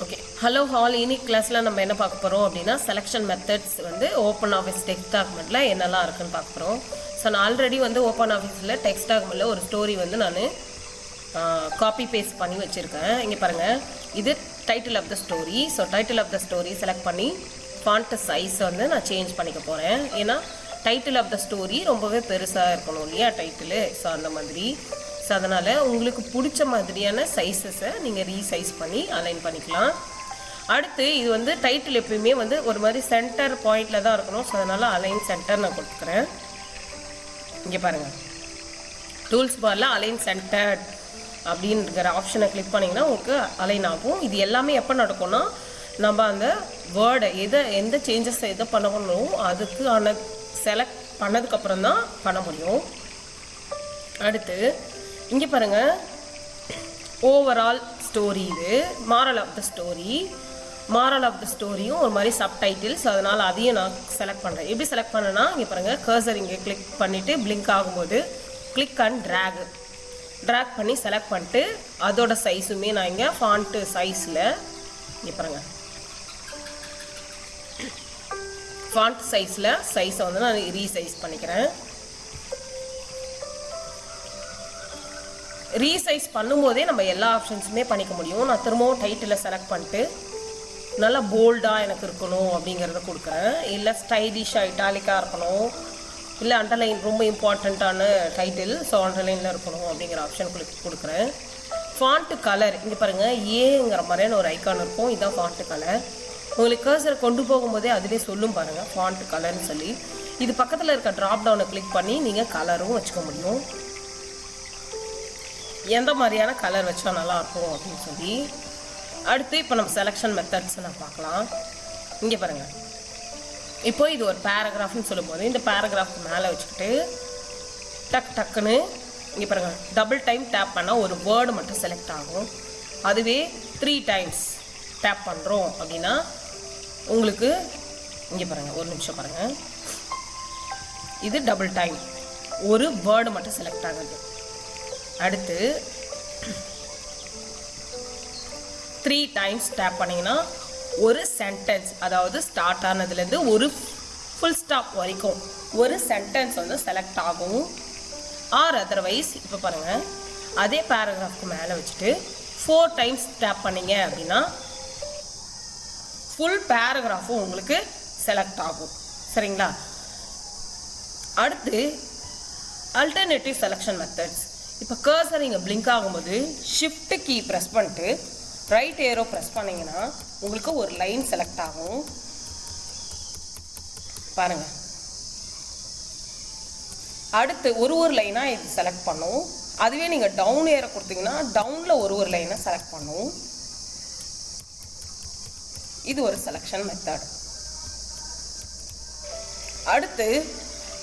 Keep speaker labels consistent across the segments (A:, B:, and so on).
A: Okay, hello hall. இன்னைக்கு கிளாஸில் நம்ம என்ன பார்க்க போகிறோம் அப்படின்னா, செலெக்ஷன் மெத்தட்ஸ் வந்து ஓப்பன் ஆஃபீஸ் டெக்ஸ்ட் டாக்குமெண்ட்டில் என்னெல்லாம் இருக்குன்னு பார்க்க போகிறோம். ஸோ நான் ஆல்ரெடி வந்து ஓப்பன் ஆஃபீஸில் டெக்ஸ்ட் டாக்குமெண்ட்டில் ஒரு ஸ்டோரி வந்து நான் காப்பி பேஸ்ட் பண்ணி வச்சுருக்கேன். இங்கே பாருங்கள், இது title of the story. So title of the story select பண்ணி ஃபாண்ட் சைஸ் வந்து நான் சேஞ்ச் பண்ணிக்க போகிறேன். ஏன்னா டைட்டில் ஆஃப் த ஸ்டோரி ரொம்பவே பெருசாக இருக்கணும் இல்லையா டைட்டிலு. ஸோ அந்த மாதிரி. ஸோ அதனால் உங்களுக்கு பிடிச்ச மாதிரியான சைஸஸை நீங்கள் ரீசைஸ் பண்ணி அலைன் பண்ணிக்கலாம். அடுத்து இது வந்து டைட்டில் எப்பயுமே வந்து ஒரு மாதிரி சென்டர் பாயிண்டில் தான் இருக்கணும். ஸோ அதனால் அலைன் சென்டர் நான் கொடுத்துக்கிறேன். இங்கே பாருங்கள், டூல்ஸ் பாரில் அலைன் சென்டர்ட் அப்படிங்கிற ஆப்ஷனை கிளிக் பண்ணிங்கன்னா உங்களுக்கு அலைன் ஆகும். இது எல்லாமே எப்போ நடக்கும்னா, நம்ம அந்த வேர்டை எந்த சேஞ்சஸை எதை பண்ணணும் அதுக்கான செலக்ட் பண்ணதுக்கப்புறம் தான் பண்ண முடியும். அடுத்து இங்கே பாருங்கள், ஓவரால் ஸ்டோரி, இது moral of the story. Moral of the ஸ்டோரியும் ஒரு மாதிரி சப்டைட்டில்ஸ், அதனால் அதையும் நான் செலக்ட் பண்ணுறேன். எப்படி செலக்ட் பண்ணேன்னா, இங்கே பாருங்கள், கர்சர் இங்கே கிளிக் பண்ணிவிட்டு பிளிங்க் ஆகும்போது கிளிக் அண்ட் ட்ராக் பண்ணி செலக்ட் பண்ணிட்டு அதோட சைஸுமே நான் இங்கே ஃபாண்ட்டு சைஸில் இங்கே பாருங்கள், ஃபாண்ட் சைஸில் சைஸை வந்து நான் ரீசைஸ் பண்ணிக்கிறேன். ரீசைஸ் பண்ணும்போதே நம்ம எல்லா ஆப்ஷன்ஸுமே பண்ணிக்க முடியும். நான் திரும்பவும் டைட்டிலை செலக்ட் பண்ணிட்டு நல்லா போல்டாக எனக்கு இருக்கணும் அப்படிங்கிறத கொடுக்குறேன். இல்லை ஸ்டைலிஷாக இட்டாலிக்காக இருக்கணும், இல்லை அண்டர்லைன் ரொம்ப இம்பார்ட்டண்ட்டான டைட்டில், ஸோ அண்டர்லைனில் இருக்கணும் அப்படிங்கிற ஆப்ஷன் கொடுக்குறேன். ஃபாண்ட்டு கலர் இங்கே பாருங்கள், ஏங்கிற மாதிரியான ஒரு ஐக்கான் இருக்கும். இதுதான் ஃபாண்ட்டு கலர். உங்களுக்கு கர்சர் கொண்டு போகும்போதே அதுவே சொல்லும் பாருங்கள் ஃபாண்ட்டு கலர்னு சொல்லி. இது பக்கத்தில் இருக்க ட்ராப் டவுனை கிளிக் பண்ணி நீங்கள் கலரும் வச்சுக்க முடியும், எந்த மாதிரியான கலர் வச்சா நல்லாயிருக்கும் அப்படின்னு சொல்லி. அடுத்து இப்போ நம்ம செலெக்ஷன் மெத்தட்ஸ் நான் பார்க்கலாம். இங்கே பாருங்கள், இப்போ இது ஒரு பேராகிராஃப்னு சொல்லும்போது இந்த பேராகிராஃப்க்கு மேலே வச்சுக்கிட்டு டக்குன்னு இங்கே பாருங்கள், டபுள் டைம் டேப் பண்ணால் ஒரு வேர்டு மட்டும் செலக்ட் ஆகும். அதுவே 3 டைம்ஸ் டேப் பண்ணுறோம் அப்படின்னா உங்களுக்கு இங்கே பாருங்கள், ஒரு நிமிஷம் பாருங்கள், இது டபுள் டைம் ஒரு வேர்டு மட்டும் செலக்ட் ஆகுது. அடுத்து 3 டைம்ஸ் டேப் பண்ணிங்கன்னா ஒரு சென்டென்ஸ், அதாவது ஸ்டார்ட் ஆனதுலேருந்து ஒரு ஃபுல் ஸ்டாப் வரைக்கும் ஒரு சென்டென்ஸ் வந்து செலக்ட் ஆகும். ஆர் அதர்வைஸ் இப்போ பாருங்கள், அதே பேராகிராஃப்க்கு மேலே வச்சுட்டு 4 டைம்ஸ் டேப் பண்ணிங்க அப்படின்னா ஃபுல் பேராகிராஃபும் உங்களுக்கு செலக்ட் ஆகும். சரிங்களா? அடுத்து அல்டர்னேட்டிவ் செலெக்ஷன் மெத்தட்ஸ். இப்போ கர்சர் இங்கே பிளிங்க் ஆகும்போது ஷிஃப்ட் கீ ப்ரெஸ் பண்ணிட்டு ரைட் ஏரோ ப்ரெஸ் பண்ணிங்கன்னா உங்களுக்கு ஒரு லைன் செலக்ட் ஆகும். பாருங்கள், அடுத்து ஒரு லைனாக இது செலக்ட் பண்ணும். அதுவே நீங்கள் டவுன் ஏரோ கொடுத்தீங்கன்னா டவுனில் ஒரு லைனை செலக்ட் பண்ணும். இது ஒரு செலெக்ஷன் மெத்தட். அடுத்து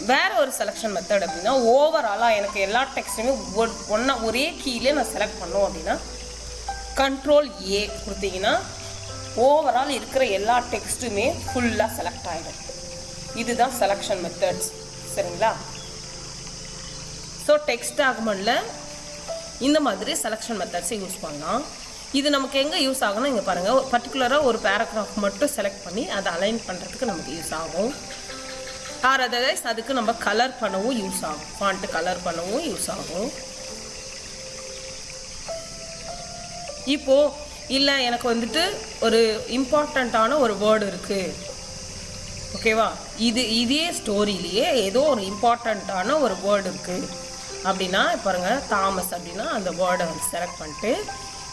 A: வேற ஒரு செலெக்ஷன் மெத்தட் அப்படின்னா, ஓவராலாக எனக்கு எல்லா டெக்ஸ்ட்டுமே ஒரே கீழே நான் செலக்ட் பண்ணோம் அப்படின்னா கண்ட்ரோல் ஏ கொடுத்தீங்கன்னா ஓவரால் இருக்கிற எல்லா டெக்ஸ்ட்டுமே ஃபுல்லாக செலக்ட் ஆகிடும். இதுதான் செலெக்ஷன் மெத்தட்ஸ். சரிங்களா? ஸோ டெக்ஸ்ட் டாக்குமெண்ட்டில் இந்த மாதிரி செலெக்ஷன் மெத்தட்ஸை யூஸ் பண்ணலாம். இது நமக்கு எங்கே யூஸ் ஆகும்னா, இங்கே பாருங்கள், பர்டிகுலராக ஒரு பேராகிராஃப் மட்டும் செலக்ட் பண்ணி அதை அலைன் பண்ணுறதுக்கு நமக்கு யூஸ் ஆகும். ஆர் அதர்வைஸ் அதுக்கு நம்ம கலர் பண்ணவும் யூஸ் ஆகும், ஃபாண்ட்டு கலர் பண்ணவும் யூஸ் ஆகும். இப்போது இல்லை எனக்கு வந்துட்டு ஒரு இம்பார்ட்டண்ட்டான ஒரு வேர்டு இருக்குது, ஓகேவா, இதே ஸ்டோரியிலேயே ஏதோ ஒரு இம்பார்ட்டண்ட்டான ஒரு வேர்டு இருக்குது அப்படின்னா பாருங்கள், தாமஸ் அப்படின்னா அந்த வேர்டை வந்து செலக்ட் பண்ணிட்டு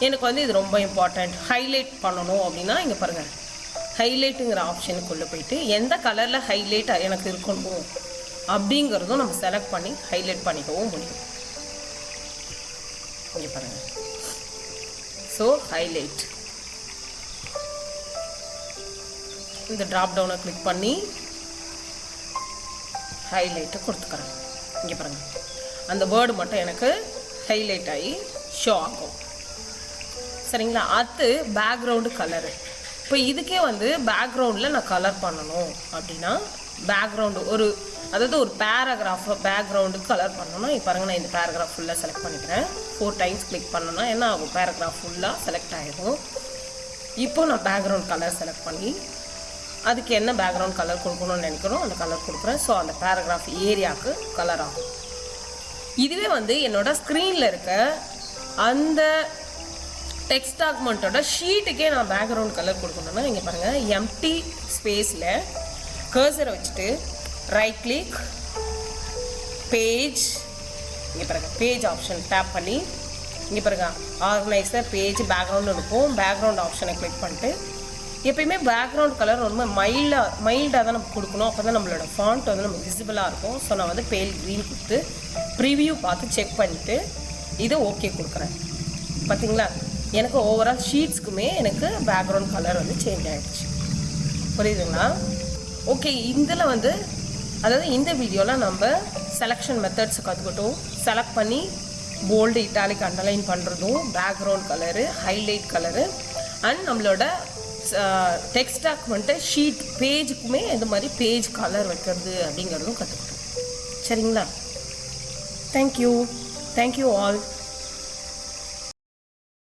A: எனக்கு வந்து இது ரொம்ப இம்பார்ட்டண்ட் ஹைலைட் பண்ணணும் அப்படின்னா இங்கே பாருங்கள், ஹைலைட்டுங்கிற ஆப்ஷனுக்குள்ளே போயிட்டு எந்த கலரில் ஹைலைட் எனக்கு இருக்கணும் அப்படிங்கிறதும் நம்ம செலக்ட் பண்ணி ஹைலைட் பண்ணிக்கவும் முடியும். இங்கே பாருங்கள், ஸோ ஹைலைட், இந்த ட்ராப் டவுனை கிளிக் பண்ணி ஹைலைட்டை கொடுத்துக்கிறேன். இங்கே பாருங்கள், அந்த வேர்டு மட்டும் எனக்கு ஹைலைட் ஆகி ஷோ ஆகும். சரிங்களா? அது பேக்ரவுண்டு கலரு. இப்போ இதுக்கே வந்து பேக்ரவுண்டில் நான் கலர் பண்ணணும் அப்படின்னா பேக்ரவுண்டு அதாவது ஒரு பேக்ரவுண்டுக்கு கலர் பண்ணணும்னா இப்போ பாருங்கள், நான் இந்த பேராகிராஃப் ஃபுல்லாக செலக்ட் பண்ணிக்கிறேன். 4 டைம்ஸ் கிளிக் பண்ணணும்னா என்ன ஆகும், பேராகிராஃப் ஃபுல்லாக செலக்ட் ஆகிடும். இப்போ நான் பேக்ரவுண்ட் கலர் செலக்ட் பண்ணி அதுக்கு என்ன பேக்ரவுண்ட் கலர் கொடுக்கணும்னு நினைக்கிறோம் அந்த கலர் கொடுக்குறேன். ஸோ அந்த பேராகிராஃப் ஏரியாவுக்கு கலர் ஆகும். இதுவே வந்து என்னோடய ஸ்க்ரீனில் இருக்க அந்த டெக்ஸ்ட் டாக்குமெண்ட்டோட ஷீட்டுக்கே நான் பேக்ரவுண்ட் கலர் கொடுக்கணுன்னா இங்கே பாருங்கள், எம்டி ஸ்பேஸில் கர்சரை வச்சுட்டு ரைட் கிளிக், பேஜ், இங்கே பாருங்கள் பேஜ் ஆப்ஷன் டேப் பண்ணி இங்கே பாருங்க ஆர்கனைசர் பேஜ் பேக்ரவுண்டு இருக்கும். பேக்ரவுண்ட் ஆப்ஷனை கிளிக் பண்ணிட்டு எப்பயுமே பேக்ரவுண்ட் கலர் ரொம்ப மைல்டாக தான் நம்ம கொடுக்கணும். அப்போ தான் நம்மளோட ஃபாண்ட் வந்து நம்ம விசிபிளாக இருக்கும். ஸோ நான் வந்து பேல் க்ரீன் கொடுத்து ப்ரிவியூ பார்த்து செக் பண்ணிவிட்டு இதை ஓகே கொடுக்குறேன். பார்த்தீங்களா, எனக்கு ஓவரால் ஷீட்ஸ்க்குமே எனக்கு பேக்ரவுண்ட் கலர் வந்து சேஞ்ச் ஆகிடுச்சு. புரியுதுங்களா? ஓகே, இதில் வந்து அதாவது இந்த வீடியோவில் நம்ம செலெக்ஷன் மெத்தட்ஸை கற்றுக்கிட்டோம். செலக்ட் பண்ணி போல்டு இட்டாலிக் அண்டர்லைன் பண்ணுறதும், background colour, highlight colour, and நம்மளோட டெக்ஸ்ட் டாக்குமெண்ட்டு ஷீட் பேஜுக்குமே இந்த மாதிரி பேஜ் கலர் வைக்கிறது அப்படிங்கிறதும் கற்றுக்கிட்டோம். சரிங்களா? Thank you all.